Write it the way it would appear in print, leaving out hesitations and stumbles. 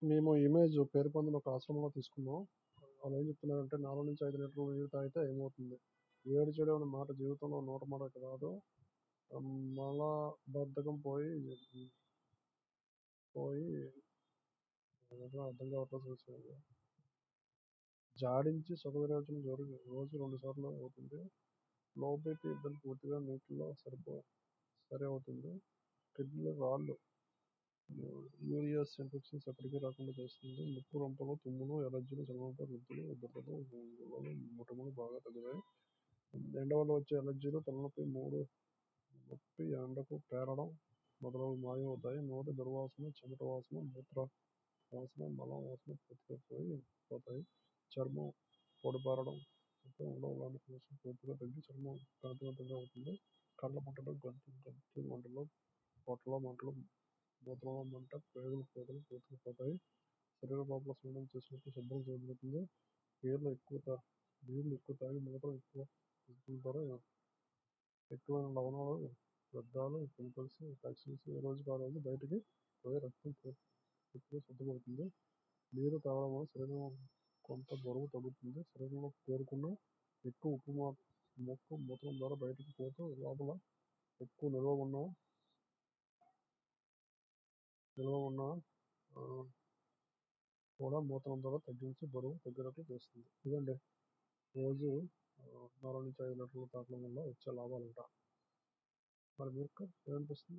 మేము ఇమేజ్ పేరు పొందిన ఒక ఆశ్రమంలో తీసుకున్నాం. వాళ్ళు ఏం చెప్తున్నారంటే 4-5 లీటర్లు నీరు తాగితే ఏమవుతుంది? వేడి చెడు అనే మాట జీవితంలో నూట మాట రాదు. మలబద్ధకం పోయి ఏదో అర్థం కావట్లేదు చూసాను. జాడించి సుఖ విరోచనం రోజు 2 సార్లు అవుతుంది. లో బీపీ ఇబ్బంది పూర్తిగా నీటిలో సరి అవుతుంది. కిడ్నీలో రాళ్ళు యూరియాస్ ఇన్ఫెక్షన్స్ ఎప్పటికీ రాకుండా చేస్తుంది. ముక్కు రొంపలు, తుమ్ములు, ఎలర్జీలు, చర్మంపై వృద్ధులు, ఉబ్బెత్తలు, మొటిమలు బాగా తగ్గుతాయి. ఎండ వల్ల వచ్చే ఎలర్జీలు, తలనొప్పి, మూడు నొప్పి, ఎండకు పేరడం మొదలగునవి మాయమవుతాయి. నోటి దుర్వాసన, చెమట వాసన, మూత్ర వాసన, మలం వాసన పూర్తిగా పోతాయి. చర్మం పొడిబారడం, ఉండడం లాంటి సమస్యలు పూర్తిగా తగ్గి చర్మం కాంతివంతంగా అవుతుంది. కళ్ళ మంటలు, గొంతు మంటలు, పొట్టలో మంటలు, మూత్రంలో మంట, పేగుల కోతలు పూర్తిగా పోతాయి. శరీర లోపల స్నానం చేసినప్పుడు శుభ్రం చేయబడుతుంది. నీళ్లు ఎక్కువ తాగి మూత్రం ఎక్కువ తీసుకున్న ద్వారా ఎక్కువైన లవణాలు, వ్యర్థాలు, కెమికల్స్, టాక్సిన్స్ ఏ రోజుకి ఆ రోజు బయటికి పోయి రక్తం పూర్తిగా శుద్ధపడుతుంది. నీరు తాగడం వల్ల శరీరం కొంత బరువు తగ్గుతుంది. శరీరంలో పేరుకున్న ఎక్కువ ఉప్పు మూత్రం ద్వారా బయటకు పోతూ లోపల ఎక్కువ నిల్వ ఉన్న కూడా మూత్రం ద్వారా తగ్గించి బరువు తగ్గినట్లు చేస్తుంది. ఇదండి రోజు 4-5 లీటర్లు తాగడం వల్ల వచ్చే లాభాలంట. మరి మీకు ఏమనిపిస్తుంది?